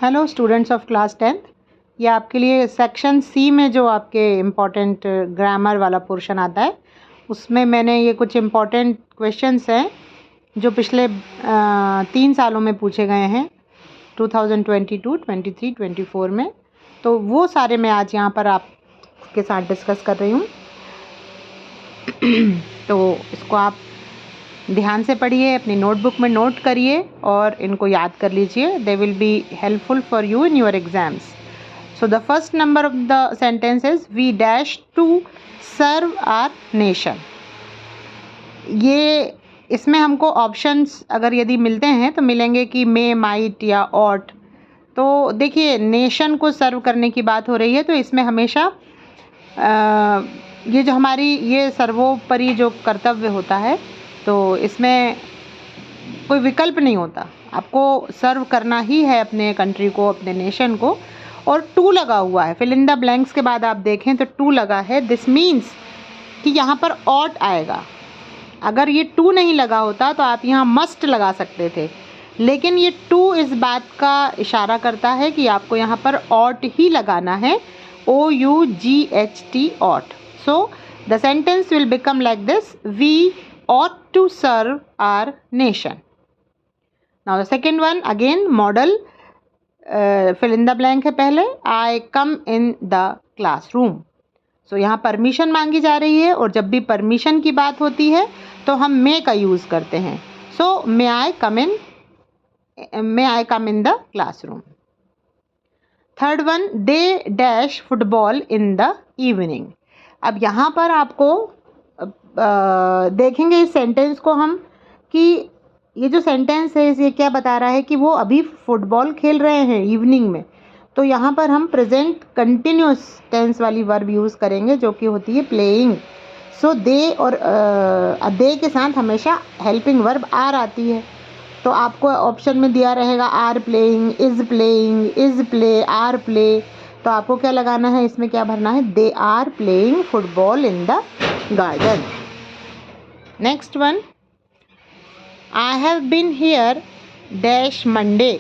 Hello students of class 10th। ये आपके लिए सेक्शन सी में जो आपके इम्पॉर्टेंट ग्रामर वाला पोर्शन आता है उसमें मैंने ये कुछ इम्पॉर्टेंट क्वेश्चंस हैं जो पिछले 3 सालों में पूछे गए हैं 2022, 23, 24 में। तो वो सारे मैं आज यहाँ पर आपके साथ डिस्कस कर रही हूँ। तो इसको आप ध्यान से पढ़िए, अपनी नोटबुक में नोट करिए और इनको याद कर लीजिए। They will be helpful for you in your exams. So the first number of the sentence is we dash to serve our nation. ये इसमें हमको ऑप्शंस अगर यदि मिलते हैं तो मिलेंगे कि मे, माइट या ऑट। तो देखिए, नेशन को सर्व करने की बात हो रही है तो इसमें हमेशा ये जो हमारी ये सर्वोपरि जो कर्तव्य होता है तो इसमें कोई विकल्प नहीं होता, आपको सर्व करना ही है अपने कंट्री को, अपने नेशन को। और टू लगा हुआ है, फिल इन द ब्लैंक्स के बाद आप देखें तो टू लगा है। दिस मीन्स कि यहाँ पर ऑट आएगा। अगर ये टू नहीं लगा होता तो आप यहाँ मस्ट लगा सकते थे, लेकिन ये टू इस बात का इशारा करता है कि आपको यहाँ पर ऑट ही लगाना है, OUGHT ought. So the sentence will become like this, we ought to serve our nation. Now the second one, again model, fill in the blank है पहले, I come in the classroom. So यहाँ permission मांगी जा रही है और जब भी परमिशन की बात होती है तो हम may का यूज़ करते हैं। So may I come in the classroom. Third one, they dash football in the evening. अब यहाँ पर आपको देखेंगे इस सेंटेंस को हम कि ये जो सेंटेंस है ये क्या बता रहा है कि वो अभी फुटबॉल खेल रहे हैं इवनिंग में। तो यहाँ पर हम प्रेजेंट कंटिन्यूस टेंस वाली वर्ब यूज़ करेंगे जो कि होती है प्लेइंग। सो दे और दे के साथ हमेशा हेल्पिंग वर्ब आर आती है। तो आपको ऑप्शन में दिया रहेगा are playing, is play, are play. तो आपको क्या लगाना है, इसमें क्या भरना है, they are playing football in the garden. Next one, I have been here dash Monday.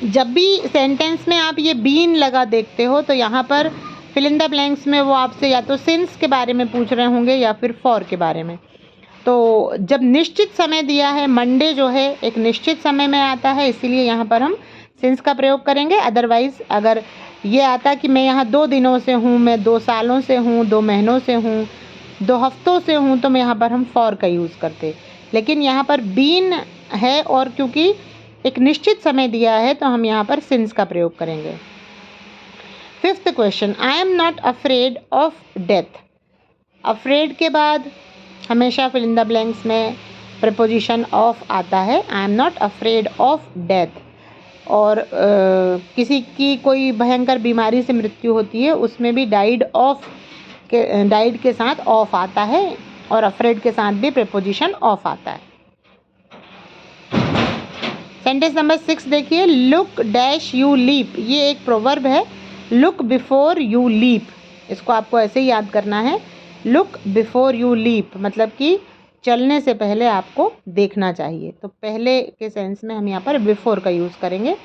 जब भी सेंटेंस में आप ये बीन लगा देखते हो तो यहाँ पर फिल इन द ब्लैंक्स में वो आपसे या तो सिंस के बारे में पूछ रहे होंगे या फिर फॉर के बारे में। तो जब निश्चित समय दिया है, मंडे जो है एक निश्चित समय में आता है, इसीलिए यहाँ पर हम सिंस का प्रयोग करेंगे। अदरवाइज़ अगर ये आता कि मैं यहाँ 2 दिनों से हूँ, मैं 2 सालों से हूँ, 2 महीनों से हूँ, 2 हफ्तों से हूँ, तो मैं यहाँ पर हम फॉर का यूज़ करते। लेकिन यहाँ पर बीन है और क्योंकि एक निश्चित समय दिया है तो हम यहाँ पर सिंस का प्रयोग करेंगे। Fifth question, I am not afraid of death. Afraid के बाद हमेशा फिल इन द ब्लैंक्स में प्रीपोजिशन ऑफ आता है। I am not afraid of death. और किसी की कोई भयंकर बीमारी से मृत्यु होती है उसमें भी डाइड के साथ ऑफ आता है और अफ्रेड के साथ भी प्रीपोजिशन ऑफ आता है। सेंटेंस नंबर 6 देखिए, लुक डैश यू लीप। ये एक प्रोवर्ब है, लुक बिफोर यू लीप। इसको आपको ऐसे ही याद करना है, लुक बिफोर यू लीप, मतलब कि चलने से पहले आपको देखना चाहिए। तो पहले के सेंस में हम यहाँ पर बिफोर का यूज़ करेंगे।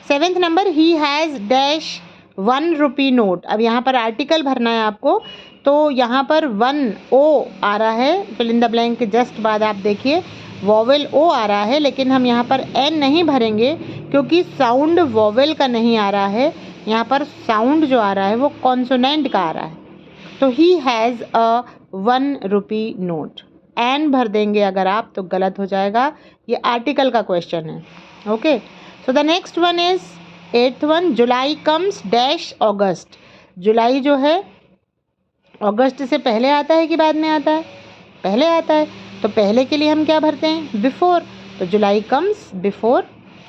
7th number, he has dash 1 rupee note. अब यहाँ पर आर्टिकल भरना है आपको, तो यहाँ पर 1 ओ आ रहा है, फिल इन द ब्लैंक के जस्ट बाद आप देखिए वॉवेल ओ आ रहा है, लेकिन हम यहाँ पर एन नहीं भरेंगे क्योंकि साउंड वॉवेल का नहीं आ रहा है। यहाँ पर साउंड जो आ रहा है वो कॉन्सोनेंट का आ रहा है। तो he has a 1 rupee note. An भर देंगे अगर आप तो गलत हो जाएगा, ये आर्टिकल का क्वेश्चन है। Okay, so the next one is 8th one, July comes dash August. जुलाई जो है अगस्त से पहले आता है कि बाद में आता है, पहले आता है। तो पहले के लिए हम क्या भरते हैं, बिफोर। तो जुलाई कम्स बिफोर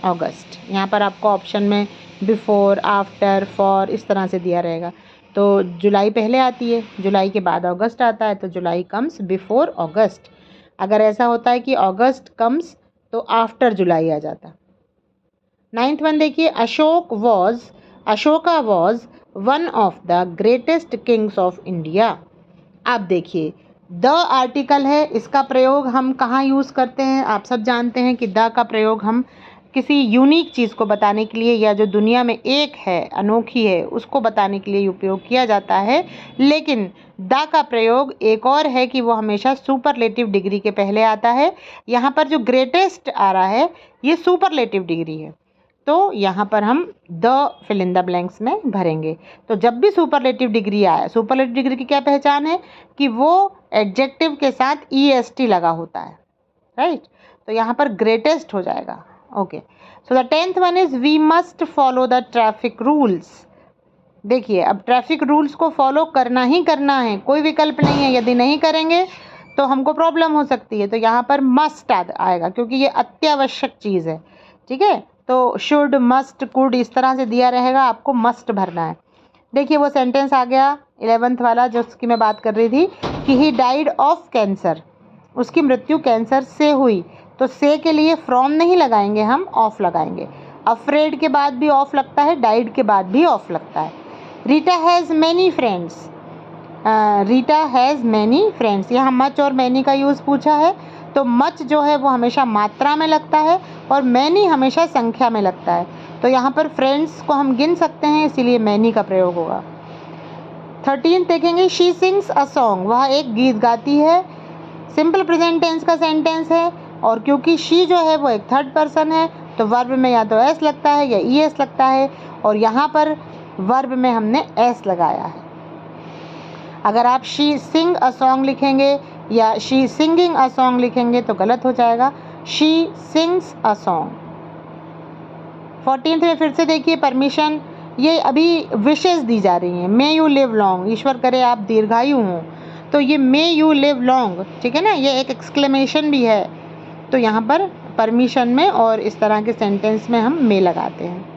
अगस्त। यहाँ पर आपको ऑप्शन में बिफोर, आफ्टर, फॉर इस तरह से दिया रहेगा। तो जुलाई पहले आती है, जुलाई के बाद अगस्त आता है, तो जुलाई कम्स बिफोर अगस्त। अगर ऐसा होता है कि अगस्त कम्स तो आफ्टर जुलाई आ जाता। 9th वन देखिए, Ashoka was one of the greatest Kings of India. आप देखिए, द आर्टिकल है, इसका प्रयोग हम कहाँ यूज़ करते हैं, आप सब जानते हैं कि द का प्रयोग हम किसी यूनिक चीज़ को बताने के लिए या जो दुनिया में एक है, अनोखी है, उसको बताने के लिए उपयोग किया जाता है। लेकिन द का प्रयोग एक और है कि वो हमेशा सुपरलेटिव डिग्री के पहले आता है। यहाँ पर जो ग्रेटेस्ट आ रहा है ये सुपरलेटिव डिग्री है, तो यहाँ पर हम the fill in the blanks में भरेंगे। तो जब भी सुपरलेटिव डिग्री आए, सुपरलेटिव डिग्री की क्या पहचान है कि वो एडजेक्टिव के साथ EST लगा होता है, राइट। तो यहाँ पर ग्रेटेस्ट हो जाएगा। Okay, so the 10th one is we must follow the traffic rules. देखिए, अब ट्रैफिक रूल्स को फॉलो करना ही करना है, कोई विकल्प नहीं है। यदि नहीं करेंगे तो हमको प्रॉब्लम हो सकती है। तो यहाँ पर मस्ट आएगा क्योंकि ये अत्यावश्यक चीज़ है, ठीक है। तो शुड, मस्ट, कुड इस तरह से दिया रहेगा, आपको मस्ट भरना है। देखिए वो सेंटेंस आ गया 11th वाला, जो उसकी मैं बात कर रही थी कि ही डाइड ऑफ कैंसर, उसकी मृत्यु कैंसर से हुई। तो से के लिए फ्रॉम नहीं लगाएंगे, हम ऑफ लगाएंगे। अफ्रेड के बाद भी ऑफ लगता है, डाइड के बाद भी ऑफ लगता है। Rita has many friends, Rita has many friends, यहाँ मच और मैनी का यूज़ पूछा है। तो मच जो है वो हमेशा मात्रा में लगता है और मैनी हमेशा संख्या में लगता है। तो यहाँ पर फ्रेंड्स को हम गिन सकते हैं, इसीलिए मैनी का प्रयोग होगा। 13 देखेंगे, शी सिंग्स अ सॉन्ग, वह एक गीत गाती है। सिंपल प्रेजेंट टेंस का सेंटेंस है और क्योंकि शी जो है वो एक थर्ड पर्सन है तो वर्ब में या तो एस लगता है या ES लगता है, और यहाँ पर वर्ब में हमने एस लगाया है। अगर आप शी सिंग अ सॉन्ग लिखेंगे या शी सिंगिंग अ सॉन्ग लिखेंगे तो गलत हो जाएगा। She sings a song. 14th में फिर से देखिए परमिशन, ये अभी विशेस दी जा रही हैं। मे यू लिव लॉन्ग, ईश्वर करे आप दीर्घायु हों, तो ये मे यू लिव लॉन्ग, ठीक है ना, ये एक एक्सक्लेमेशन भी है। तो यहाँ पर परमिशन में और इस तरह के सेंटेंस में हम मे लगाते हैं।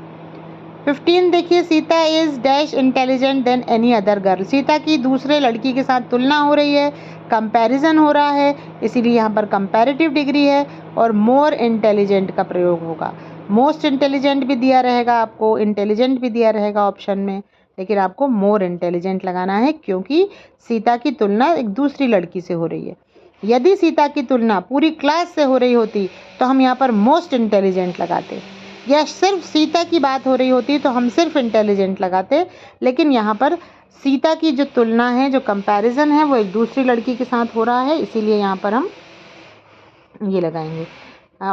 15 देखिए, Sita is dash intelligent then any other girl, Sita की दूसरे लड़की के साथ तुलना हो रही है, कंपैरिजन हो रहा है, इसीलिए यहाँ पर कंपैरेटिव डिग्री है और मोर इंटेलिजेंट का प्रयोग होगा। मोस्ट इंटेलिजेंट भी दिया रहेगा आपको, इंटेलिजेंट भी दिया रहेगा ऑप्शन में, लेकिन आपको मोर इंटेलिजेंट लगाना है क्योंकि सीता की तुलना एक दूसरी लड़की से हो रही है। यदि सीता की तुलना पूरी क्लास से हो रही होती तो हम यहाँ पर मोस्ट इंटेलिजेंट लगाते, या सिर्फ सीता की बात हो रही होती तो हम सिर्फ इंटेलिजेंट लगाते। लेकिन यहाँ पर सीता की जो तुलना है, जो कंपैरिजन है, वो एक दूसरी लड़की के साथ हो रहा है, इसीलिए यहाँ पर हम ये लगाएंगे,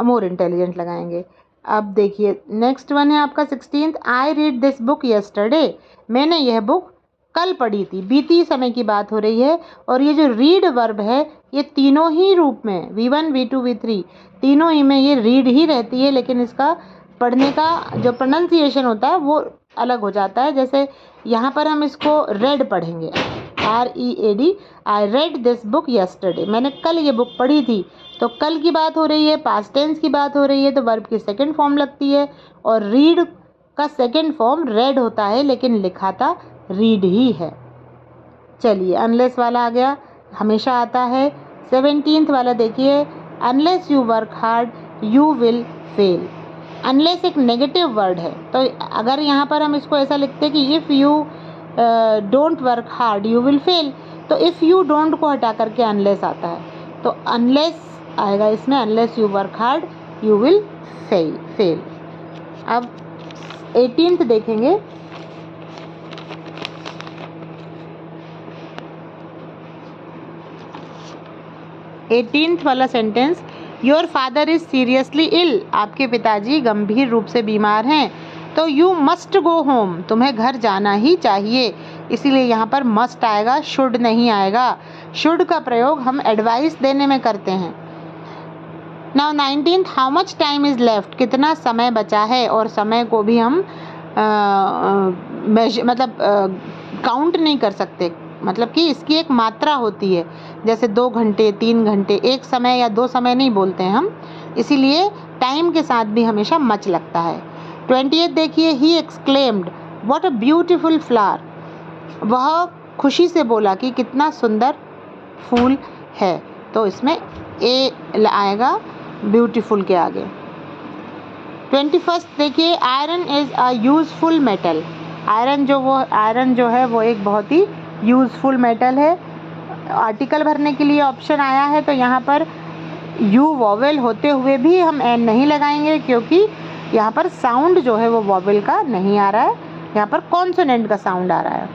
मोर इंटेलिजेंट लगाएंगे। अब देखिए नेक्स्ट वन है आपका 16th, I read this book yesterday, मैंने यह बुक कल पढ़ी थी, बीती समय की बात हो रही है। और ये जो रीड वर्ब है ये तीनों ही रूप में, V1 V2 V3 तीनों ही में ये रीड ही रहती है, लेकिन इसका पढ़ने का जो प्रोनाउंसिएशन होता है वो अलग हो जाता है। जैसे यहाँ पर हम इसको रेड पढ़ेंगे, READ, I read this book yesterday, मैंने कल ये बुक पढ़ी थी। तो कल की बात हो रही है, पास्ट टेंस की बात हो रही है, तो वर्ब की सेकंड फॉर्म लगती है और रीड का सेकंड फॉर्म रेड होता है, लेकिन लिखाता रीड ही है। चलिए अनलेस वाला आ गया, हमेशा आता है। 17th वाला देखिए, unless you work hard you will fail. Unless एक नेगेटिव वर्ड है, तो अगर यहाँ पर हम इसको ऐसा लिखते कि if you don't work hard you will fail, तो इफ़ यू डोंट को हटा करके अनलेस आता है, तो अनलेस आएगा इसमें, unless you work hard you will fail. अब 18th देखेंगे, वाला sentence, your father is seriously ill, आपके पिताजी गंभीर रूप से बीमार हैं, तो यू मस्ट गो होम, तुम्हें घर जाना ही चाहिए, इसीलिए यहाँ पर मस्ट आएगा, शुड नहीं आएगा। शुड का प्रयोग हम एडवाइस देने में करते हैं। Now 19th, how much time is left, कितना समय बचा है, और समय को भी हम काउंट नहीं कर सकते, मतलब कि इसकी एक मात्रा होती है, जैसे 2 घंटे 3 घंटे, एक समय या 2 समय नहीं बोलते हैं हम, इसीलिए टाइम के साथ भी हमेशा मच लगता है। 20th देखिए, he exclaimed what a beautiful flower, वह खुशी से बोला कि कितना सुंदर फूल है, तो इसमें ए आएगा ब्यूटीफुल के आगे। 21st देखिए, iron is a useful metal, iron जो है वो एक बहुत ही यूज़फुल मेटल है। आर्टिकल भरने के लिए ऑप्शन आया है, तो यहाँ पर यू वॉवेल होते हुए भी हम एन नहीं लगाएंगे, क्योंकि यहाँ पर साउंड जो है वो वॉवेल का नहीं आ रहा है, यहाँ पर कॉन्सोनेंट का साउंड आ रहा है।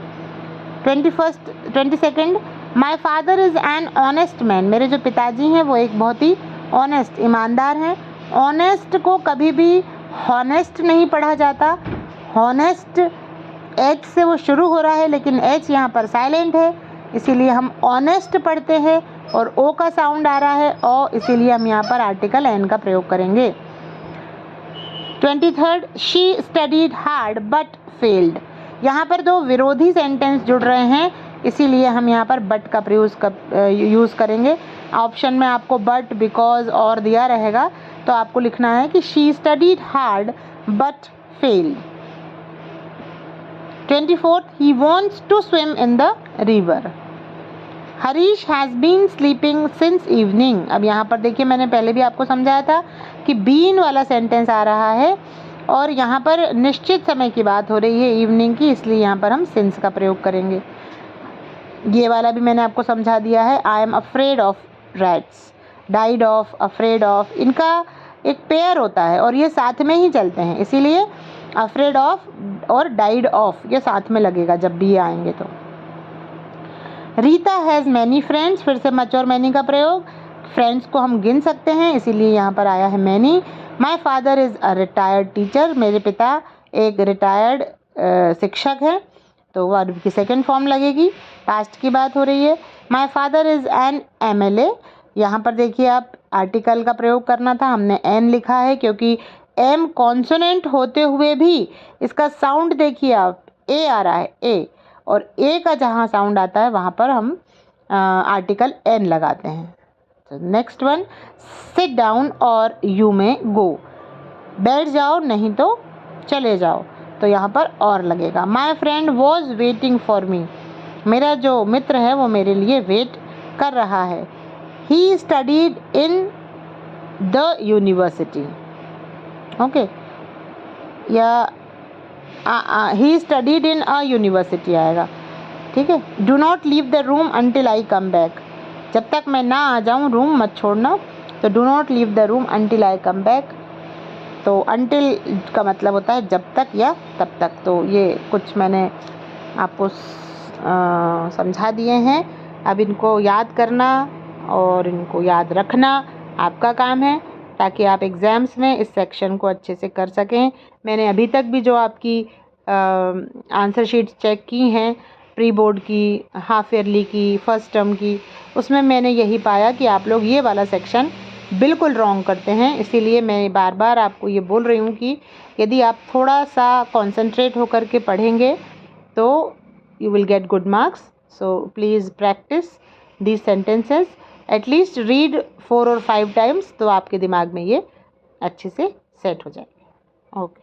22nd, my father is an honest man. मेरे जो पिताजी हैं वो एक बहुत ही ऑनेस्ट, ईमानदार हैं। ऑनेस्ट को कभी भी हॉनेस्ट नहीं पढ़ा जाता। हॉनेस्ट एच से वो शुरू हो रहा है, लेकिन एच यहाँ पर साइलेंट है, इसीलिए हम ऑनेस्ट पढ़ते हैं और ओ का साउंड आ रहा है ओ, इसीलिए हम यहाँ पर आर्टिकल एन का प्रयोग करेंगे। 23rd, she studied hard but failed. यहाँ पर दो विरोधी सेंटेंस जुड़ रहे हैं, इसीलिए हम यहाँ पर बट का यूज़ करेंगे। ऑप्शन में आपको बट, बिकॉज और दिया रहेगा, तो आपको लिखना है कि she studied hard but failed. 24th, he wants to swim in the river. Harish has been sleeping since evening. अब यहाँ पर देखिए, मैंने पहले भी आपको समझाया था कि बीन वाला सेंटेंस आ रहा है और यहाँ पर निश्चित समय की बात हो रही है, इवनिंग की, इसलिए यहाँ पर हम सिंस का प्रयोग करेंगे। ये वाला भी मैंने आपको समझा दिया है। I am afraid of rats, died of, afraid of, इनका एक पेयर होता है और ये साथ में ही चलते हैं, इसीलिए अफ्रेड ऑफ और डाइड ऑफ ये साथ में लगेगा जब भी ये आएंगे। तो रीता हैज़ मैनी फ्रेंड्स, फिर से मच और मैनी का प्रयोग। फ्रेंड्स को हम गिन सकते हैं, इसीलिए यहाँ पर आया है many. My father is a retired teacher, मेरे पिता एक रिटायर्ड शिक्षक हैं, तो वर्ब की सेकेंड फॉर्म लगेगी, पास्ट की बात हो रही है। My father is an MLA, यहाँ पर देखिए आप आर्टिकल का प्रयोग करना था, हमने एन लिखा है क्योंकि एम कॉन्सोनेंट होते हुए भी इसका साउंड देखिए आप, ए आ रहा है ए, और ए का जहाँ साउंड आता है वहाँ पर हम आर्टिकल एन लगाते हैं। तो नेक्स्ट वन, सिट डाउन और यू में गो, बैठ जाओ नहीं तो चले जाओ, तो यहाँ पर और लगेगा। My friend was waiting for me, मेरा जो मित्र है वो मेरे लिए वेट कर रहा है। He studied in the university, okay, या he studied in a university आएगा, ठीक है। Do not leave the room until I come back, जब तक मैं ना आ जाऊँ रूम मत छोड़ना, तो do not leave the room until I come back. तो अंटिल का मतलब होता है जब तक या तब तक। तो ये कुछ मैंने आपको समझा दिए हैं, अब इनको याद करना और इनको याद रखना आपका काम है, ताकि आप एग्ज़ाम्स में इस सेक्शन को अच्छे से कर सकें। मैंने अभी तक भी जो आपकी आंसर शीट्स चेक की हैं, प्री बोर्ड की, हाफ ईयरली की, फर्स्ट टर्म की, उसमें मैंने यही पाया कि आप लोग ये वाला सेक्शन बिल्कुल रॉन्ग करते हैं। इसीलिए मैं बार बार आपको ये बोल रही हूँ कि यदि आप थोड़ा सा कंसंट्रेट होकर के पढ़ेंगे तो you will get good marks. So please practice these sentences, at least read 4 और 5 टाइम्स, तो आपके दिमाग में ये अच्छे से सेट हो जाएगा। ओके।